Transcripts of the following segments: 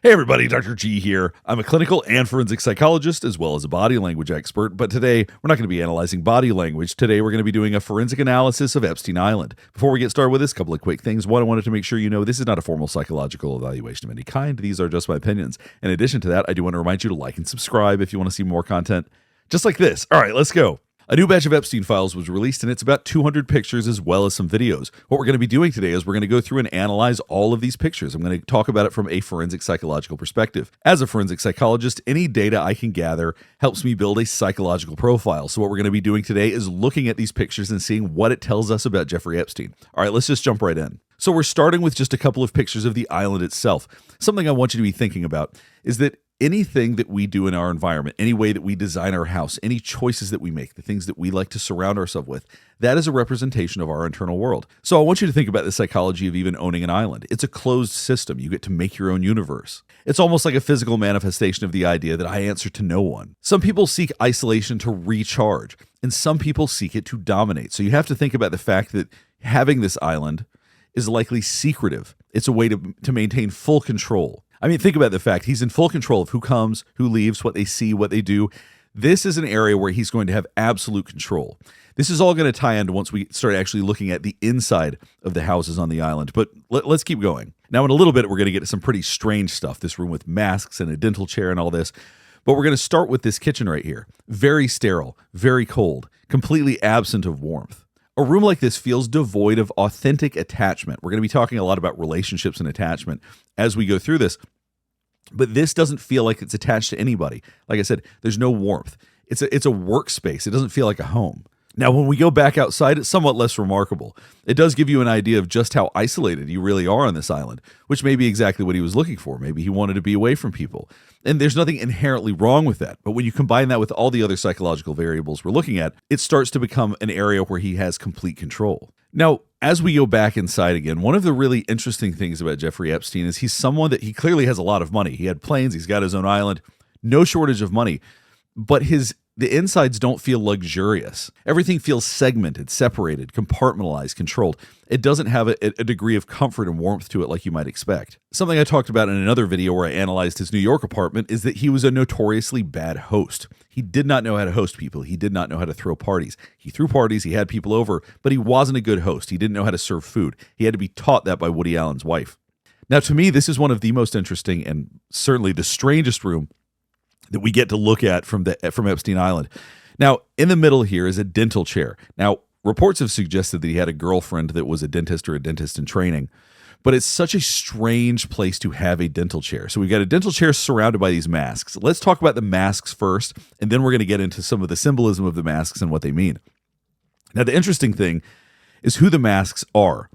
Hey everybody, Dr. G here. I'm a clinical and forensic psychologist as well as a body language expert, but today we're not going to be analyzing body language. Today we're going to be doing a forensic analysis of Epstein Island. Before we get started with this, a couple of quick things. One, I wanted to make sure you know this is not a formal psychological evaluation of any kind. These are just my opinions. In addition to that, I do want to remind you to like and subscribe if you want to see more content just like this. All right, let's go. A new batch of Epstein Files was released, and it's about 200 pictures as well as some videos. What we're going to be doing today is we're going to go through and analyze all of these pictures. I'm going to talk about it from a forensic psychological perspective. As a forensic psychologist, any data I can gather helps me build a psychological profile. So what we're going to be doing today is looking at these pictures and seeing what it tells us about Jeffrey Epstein. All right, let's just jump right in. So we're starting with just a couple of pictures of the island itself. Something I want you to be thinking about is that anything that we do in our environment, any way that we design our house, any choices that we make, the things that we like to surround ourselves with, that is a representation of our internal world. So I want you to think about the psychology of even owning an island. It's a closed system. You get to make your own universe. It's almost like a physical manifestation of the idea that I answer to no one. Some people seek isolation to recharge, and some people seek it to dominate. So you have to think about the fact that having this island is likely secretive. It's a way to maintain full control. I mean, think about the fact he's in full control of who comes, who leaves, what they see, what they do. This is an area where he's going to have absolute control. This is all going to tie into once we start actually looking at the inside of the houses on the island. But let's keep going. Now, in a little bit, we're going to get to some pretty strange stuff. This room with masks and a dental chair and all this. But we're going to start with this kitchen right here. Very sterile, very cold, completely absent of warmth. A room like this feels devoid of authentic attachment. We're going to be talking a lot about relationships and attachment as we go through this, but this doesn't feel like it's attached to anybody. Like I said, there's no warmth. It's a workspace. It doesn't feel like a home. Now, when we go back outside, it's somewhat less remarkable. It does give you an idea of just how isolated you really are on this island, which may be exactly what he was looking for. Maybe he wanted to be away from people. And there's nothing inherently wrong with that. But when you combine that with all the other psychological variables we're looking at, it starts to become an area where he has complete control. Now, as we go back inside again, one of the really interesting things about Jeffrey Epstein is he's someone that he clearly has a lot of money. He had planes, he's got his own island, no shortage of money, but the insides don't feel luxurious. Everything feels segmented, separated, compartmentalized, controlled. It doesn't have a degree of comfort and warmth to it like you might expect. Something I talked about in another video where I analyzed his New York apartment is that he was a notoriously bad host. He did not know how to host people. He did not know how to throw parties. He threw parties, he had people over, but he wasn't a good host. He didn't know how to serve food. He had to be taught that by Woody Allen's wife. Now, to me, this is one of the most interesting and certainly the strangest room that we get to look at from Epstein Island. Now, in the middle here is a dental chair. Now, reports have suggested that he had a girlfriend that was a dentist or a dentist in training, but it's such a strange place to have a dental chair. So we've got a dental chair surrounded by these masks. Let's talk about the masks first, and then we're going to get into some of the symbolism of the masks and what they mean. Now, the interesting thing is who the masks are.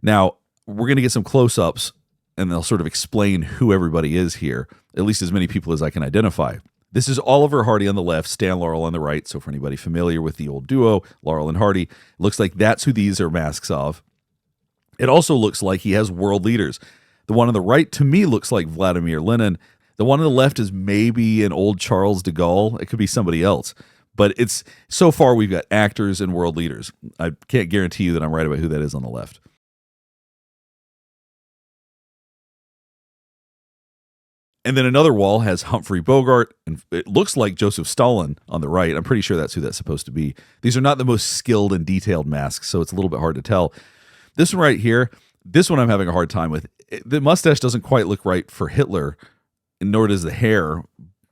Now, we're going to get some close-ups, and they'll sort of explain who everybody is here, at least as many people as I can identify. This is Oliver Hardy on the left, Stan Laurel on the right. So for anybody familiar with the old duo, Laurel and Hardy, looks like that's who these are masks of. It also looks like he has world leaders. The one on the right, to me, looks like Vladimir Lenin. The one on the left is maybe an old Charles de Gaulle. It could be somebody else. But it's so far we've got actors and world leaders. I can't guarantee you that I'm right about who that is on the left. And then another wall has Humphrey Bogart, and it looks like Joseph Stalin on the right. I'm pretty sure that's who that's supposed to be. These are not the most skilled and detailed masks, so it's a little bit hard to tell. This one right here, this one I'm having a hard time with. The mustache doesn't quite look right for Hitler, and nor does the hair,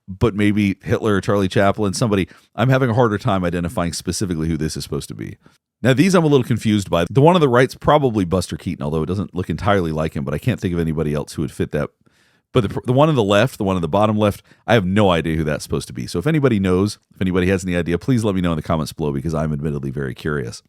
but maybe Hitler, Charlie Chaplin, somebody. I'm having a harder time identifying specifically who this is supposed to be. Now, these I'm a little confused by. The one on the right's probably Buster Keaton, although it doesn't look entirely like him, but I can't think of anybody else who would fit that. But the one on the left, the one on the bottom left, I have no idea who that's supposed to be. So if anybody knows, if anybody has any idea, please let me know in the comments below because I'm admittedly very curious.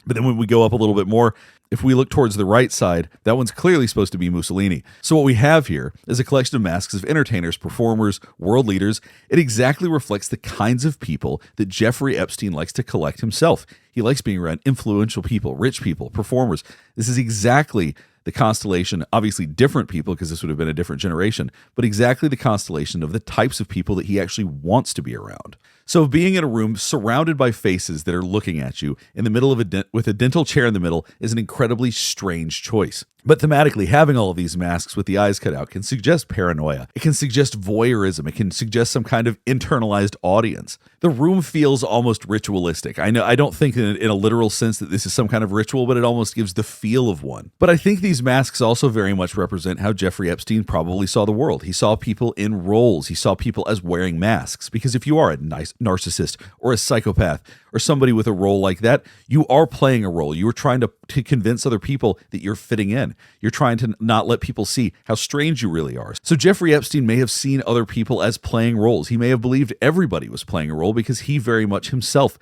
But then when we go up a little bit more, if we look towards the right side, that one's clearly supposed to be Mussolini. So what we have here is a collection of masks of entertainers, performers, world leaders. It exactly reflects the kinds of people that Jeffrey Epstein likes to collect himself. He likes being around influential people, rich people, performers. This is exactly the constellation, obviously different people because this would have been a different generation, but exactly the constellation of the types of people that he actually wants to be around. So being in a room surrounded by faces that are looking at you in the middle of with a dental chair in the middle is an incredibly strange choice. But thematically, having all of these masks with the eyes cut out can suggest paranoia. It can suggest voyeurism. It can suggest some kind of internalized audience. The room feels almost ritualistic. I know I don't think in a literal sense that this is some kind of ritual, but it almost gives the feel of one. But I think these masks also very much represent how Jeffrey Epstein probably saw the world. He saw people in roles. He saw people as wearing masks. Because if you are a nice narcissist or a psychopath or somebody with a role like that, you are playing a role. You are trying to convince other people that you're fitting in. You're trying to not let people see how strange you really are. So Jeffrey Epstein may have seen other people as playing roles. He may have believed everybody was playing a role because he very much himself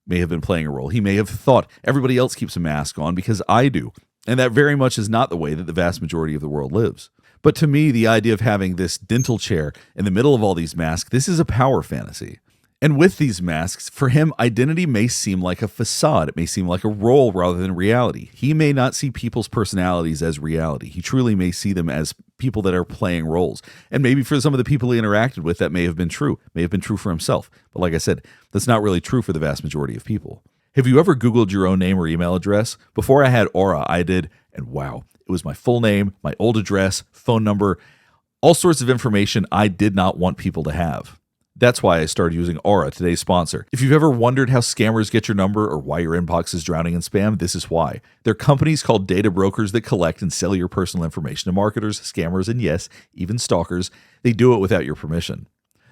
may have been playing a role. He may have thought everybody else keeps a mask on because I do. And that very much is not the way that the vast majority of the world lives. But to me, the idea of having this dental chair in the middle of all these masks, this is a power fantasy. And with these masks, for him, identity may seem like a facade. It may seem like a role rather than reality. He may not see people's personalities as reality. He truly may see them as people that are playing roles. And maybe for some of the people he interacted with, that may have been true. May have been true for himself. But like I said, that's not really true for the vast majority of people. Have you ever Googled your own name or email address? Before I had Aura, I did, and wow, it was my full name, my old address, phone number, all sorts of information I did not want people to have. That's why I started using Aura, today's sponsor. If you've ever wondered how scammers get your number or why your inbox is drowning in spam, this is why. They're companies called data brokers that collect and sell your personal information to marketers, scammers, and yes, even stalkers. They do it without your permission.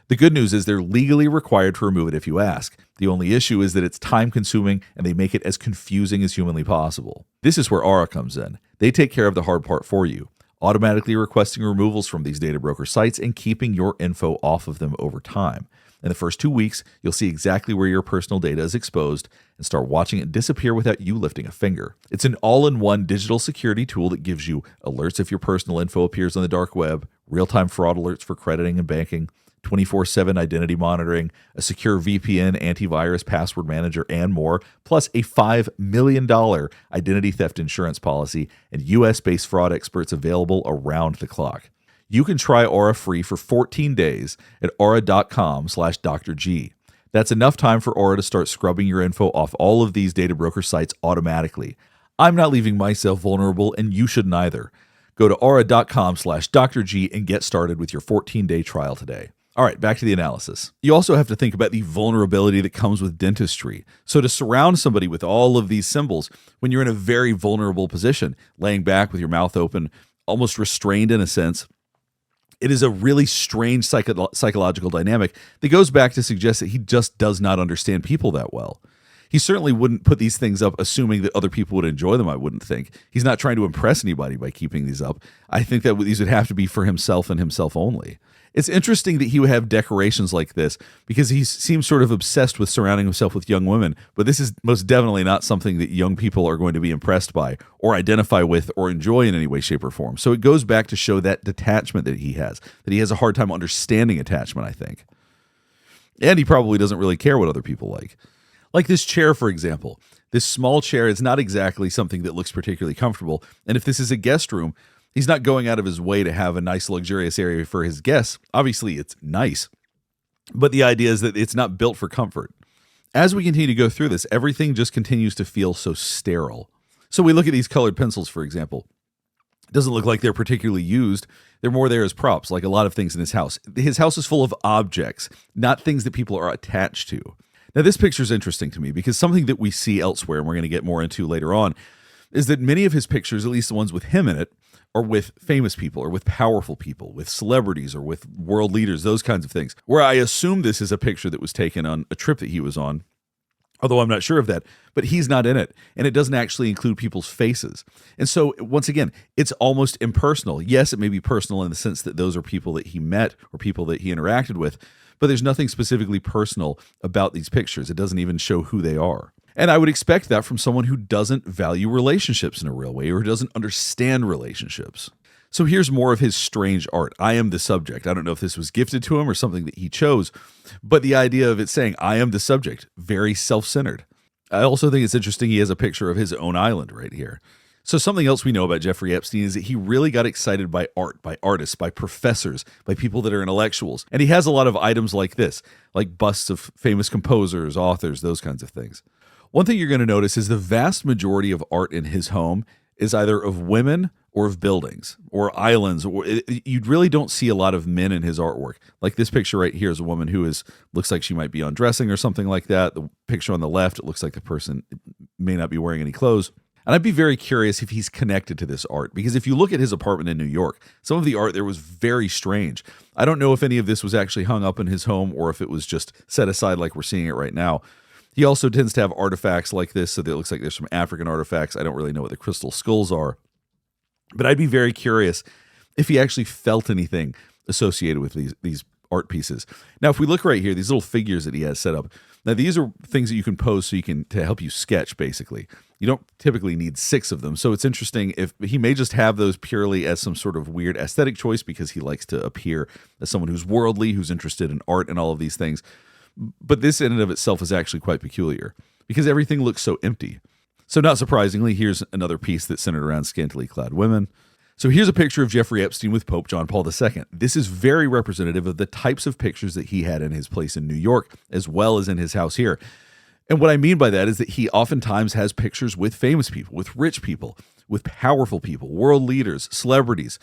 The good news is they're legally required to remove it if you ask. The only issue is that it's time-consuming and they make it as confusing as humanly possible. This is where Aura comes in. They take care of the hard part for you, automatically requesting removals from these data broker sites and keeping your info off of them over time. In the first 2 weeks, you'll see exactly where your personal data is exposed and start watching it disappear without you lifting a finger. It's an all-in-one digital security tool that gives you alerts if your personal info appears on the dark web, real-time fraud alerts for crediting and banking, 24/7 identity monitoring, a secure VPN, antivirus, password manager, and more, plus a $5 million identity theft insurance policy and US-based fraud experts available around the clock. You can try Aura free for 14 days at aura.com/Dr. G. That's enough time for Aura to start scrubbing your info off all of these data broker sites automatically. I'm not leaving myself vulnerable, and you shouldn't either. Go to aura.com/Dr. G and get started with your 14-day trial today. All right, back to the analysis. You also have to think about the vulnerability that comes with dentistry. So to surround somebody with all of these symbols when you're in a very vulnerable position, laying back with your mouth open, almost restrained in a sense, it is a really strange psychological dynamic that goes back to suggest that he just does not understand people that well. He certainly wouldn't put these things up assuming that other people would enjoy them, I wouldn't think. He's not trying to impress anybody by keeping these up. I think that these would have to be for himself and himself only. It's interesting that he would have decorations like this because he seems sort of obsessed with surrounding himself with young women, but this is most definitely not something that young people are going to be impressed by or identify with or enjoy in any way, shape, or form. So it goes back to show that detachment that he has a hard time understanding attachment, I think. And he probably doesn't really care what other people like. Like this chair, for example. This small chair is not exactly something that looks particularly comfortable, and if this is a guest room, he's not going out of his way to have a nice, luxurious area for his guests. Obviously, it's nice, but the idea is that it's not built for comfort. As we continue to go through this, everything just continues to feel so sterile. So we look at these colored pencils, for example. It doesn't look like they're particularly used. They're more there as props, like a lot of things in his house. His house is full of objects, not things that people are attached to. Now, this picture is interesting to me because something that we see elsewhere, and we're going to get more into later on, is that many of his pictures, at least the ones with him in it, or with famous people, or with powerful people, with celebrities, or with world leaders, those kinds of things, where I assume this is a picture that was taken on a trip that he was on, although I'm not sure of that, but he's not in it, and it doesn't actually include people's faces. And so, once again, it's almost impersonal. Yes, it may be personal in the sense that those are people that he met or people that he interacted with, but there's nothing specifically personal about these pictures. It doesn't even show who they are. And I would expect that from someone who doesn't value relationships in a real way or who doesn't understand relationships. So here's more of his strange art. I am the subject. I don't know if this was gifted to him or something that he chose, but the idea of it saying, I am the subject, very self-centered. I also think it's interesting he has a picture of his own island right here. So something else we know about Jeffrey Epstein is that he really got excited by art, by artists, by professors, by people that are intellectuals. And he has a lot of items like this, like busts of famous composers, authors, those kinds of things. One thing you're going to notice is the vast majority of art in his home is either of women or of buildings or islands, or you really don't see a lot of men in his artwork. Like this picture right here is a woman who looks like she might be undressing or something like that. The picture on the left, it looks like the person may not be wearing any clothes. And I'd be very curious if he's connected to this art, because if you look at his apartment in New York, some of the art there was very strange. I don't know if any of this was actually hung up in his home or if it was just set aside like we're seeing it right now. He also tends to have artifacts like this, so that it looks like there's some African artifacts. I don't really know what the crystal skulls are. But I'd be very curious if he actually felt anything associated with these art pieces. Now, if we look right here, these little figures that he has set up, now these are things that you can pose to help you sketch, basically. You don't typically need 6 of them, so it's interesting if he may just have those purely as some sort of weird aesthetic choice because he likes to appear as someone who's worldly, who's interested in art and all of these things. But this in and of itself is actually quite peculiar because everything looks so empty. So not surprisingly, here's another piece that's centered around scantily clad women. So here's a picture of Jeffrey Epstein with Pope John Paul II. This is very representative of the types of pictures that he had in his place in New York, as well as in his house here. And what I mean by that is that he oftentimes has pictures with famous people, with rich people, with powerful people, world leaders, celebrities,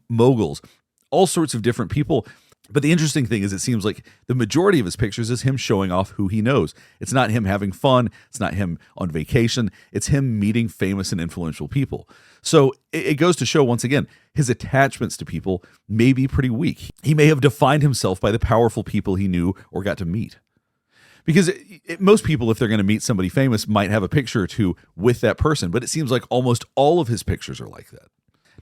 moguls, all sorts of different people. But the interesting thing is it seems like the majority of his pictures is him showing off who he knows. It's not him having fun. It's not him on vacation. It's him meeting famous and influential people. So it goes to show, once again, his attachments to people may be pretty weak. He may have defined himself by the powerful people he knew or got to meet. Because most people, if they're going to meet somebody famous, might have a picture or two with that person. But it seems like almost all of his pictures are like that.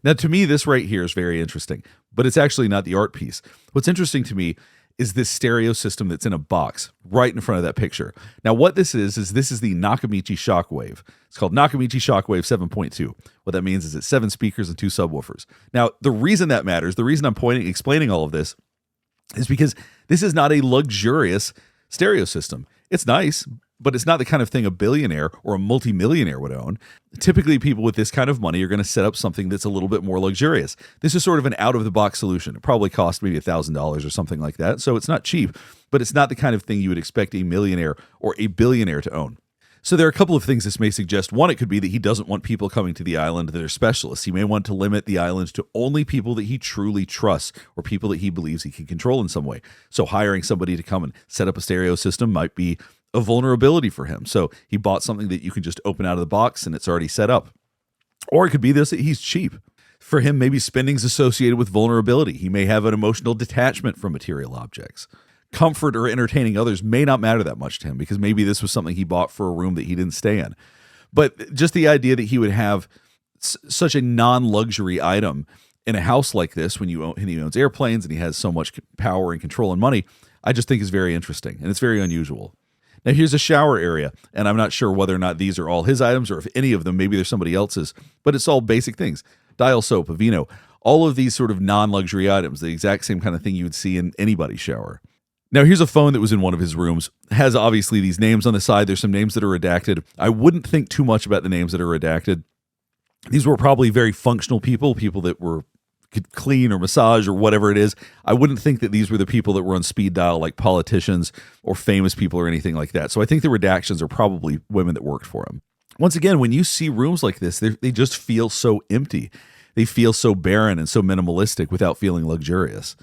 Now, to me, this right here is very interesting, but it's actually not the art piece. What's interesting to me is this stereo system that's in a box right in front of that picture. Now, what this is this is the Nakamichi Shockwave. It's called Nakamichi Shockwave 7.2. What that means is it's 7 speakers and 2 subwoofers. Now, the reason that matters, the reason I'm explaining all of this, is because this is not a luxurious stereo system. It's nice, but it's not the kind of thing a billionaire or a multimillionaire would own. Typically, people with this kind of money are going to set up something that's a little bit more luxurious. This is sort of an out-of-the-box solution. It probably cost maybe $1,000 or something like that, so it's not cheap, but it's not the kind of thing you would expect a millionaire or a billionaire to own. So there are a couple of things this may suggest. One, it could be that he doesn't want people coming to the island that are specialists. He may want to limit the island to only people that he truly trusts or people that he believes he can control in some way. So hiring somebody to come and set up a stereo system might be a vulnerability for him. So he bought something that you can just open out of the box and it's already set up. Or it could be this, that he's cheap. For him, maybe spending's associated with vulnerability. He may have an emotional detachment from material objects. Comfort or entertaining others may not matter that much to him because maybe this was something he bought for a room that he didn't stay in. But just the idea that he would have such a non-luxury item in a house like this when he owns airplanes and he has so much power and control and money, I just think is very interesting and it's very unusual. Now here's a shower area, and I'm not sure whether or not these are all his items or if any of them, maybe they're somebody else's, but it's all basic things. Dial soap, Aveeno, all of these sort of non-luxury items, the exact same kind of thing you would see in anybody's shower. Now here's a phone that was in one of his rooms. It has obviously these names on the side. There's some names that are redacted. I wouldn't think too much about the names that are redacted. These were probably very functional people that could clean or massage or whatever it is. I wouldn't think that these were the people that were on speed dial like politicians or famous people or anything like that. So I think the redactions are probably women that worked for him. Once again, when you see rooms like this, they just feel so empty. They feel so barren and so minimalistic without feeling luxurious.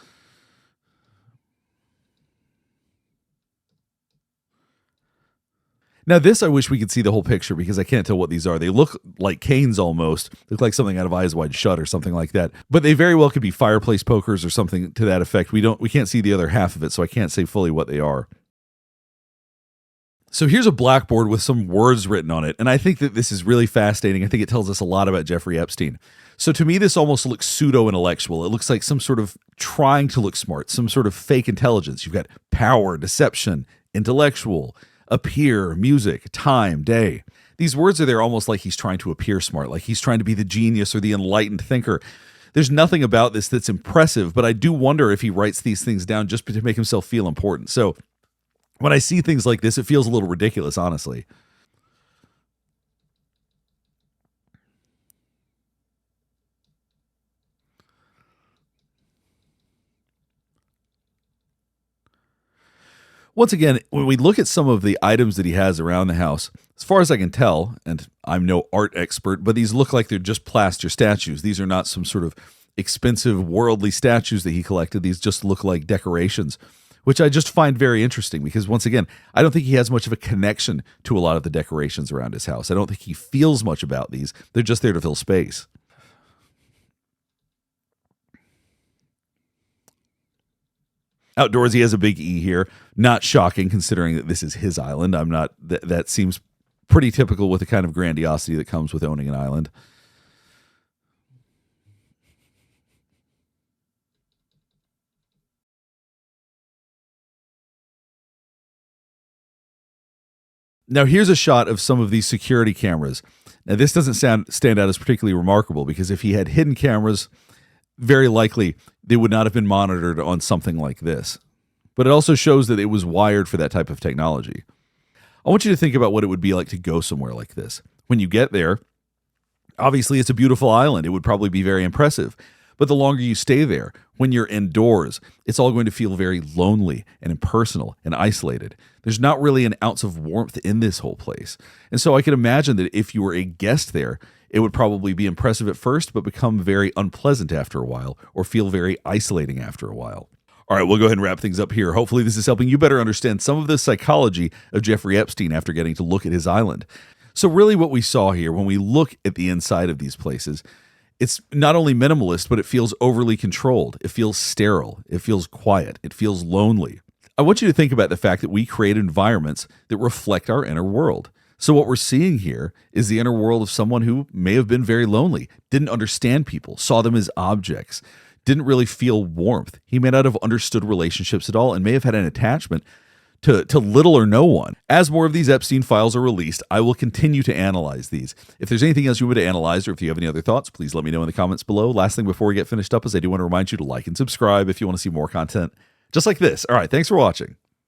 Now this, I wish we could see the whole picture because I can't tell what these are. They look like canes almost. Look like something out of Eyes Wide Shut or something like that. But they very well could be fireplace pokers or something to that effect. We can't see the other half of it, so I can't say fully what they are. So here's a blackboard with some words written on it, and I think that this is really fascinating. I think it tells us a lot about Jeffrey Epstein. So to me, this almost looks pseudo-intellectual. It looks like some sort of trying to look smart, some sort of fake intelligence. You've got power, deception, intellectual, appear, music, time, day. These words are there almost like he's trying to appear smart, like he's trying to be the genius or the enlightened thinker. There's nothing about this that's impressive, but I do wonder if he writes these things down just to make himself feel important. So when I see things like this, it feels a little ridiculous, honestly. Once again, when we look at some of the items that he has around the house, as far as I can tell, and I'm no art expert, but these look like they're just plaster statues. These are not some sort of expensive worldly statues that he collected. These just look like decorations, which I just find very interesting because, once again, I don't think he has much of a connection to a lot of the decorations around his house. I don't think he feels much about these. They're just there to fill space. Outdoors, he has a big E here. Not shocking considering that this is his island. That seems pretty typical with the kind of grandiosity that comes with owning an island. Now, here's a shot of some of these security cameras. Now, this doesn't stand out as particularly remarkable because if he had hidden cameras, very likely they would not have been monitored on something like this. But it also shows that it was wired for that type of technology. I want you to think about what it would be like to go somewhere like this. When you get there, obviously it's a beautiful island. It would probably be very impressive. But the longer you stay there, when you're indoors, it's all going to feel very lonely and impersonal and isolated. There's not really an ounce of warmth in this whole place. And so I can imagine that if you were a guest there, it would probably be impressive at first, but become very unpleasant after a while, or feel very isolating after a while. All right, we'll go ahead and wrap things up here. Hopefully this is helping you better understand some of the psychology of Jeffrey Epstein after getting to look at his island. So really what we saw here, when we look at the inside of these places, it's not only minimalist, but it feels overly controlled. It feels sterile. It feels quiet. It feels lonely. I want you to think about the fact that we create environments that reflect our inner world. So what we're seeing here is the inner world of someone who may have been very lonely, didn't understand people, saw them as objects, didn't really feel warmth. He may not have understood relationships at all and may have had an attachment to little or no one. As more of these Epstein files are released, I will continue to analyze these. If there's anything else you want to analyze, or if you have any other thoughts, please let me know in the comments below. Last thing before we get finished up is I do want to remind you to like and subscribe if you want to see more content just like this. All right, thanks for watching.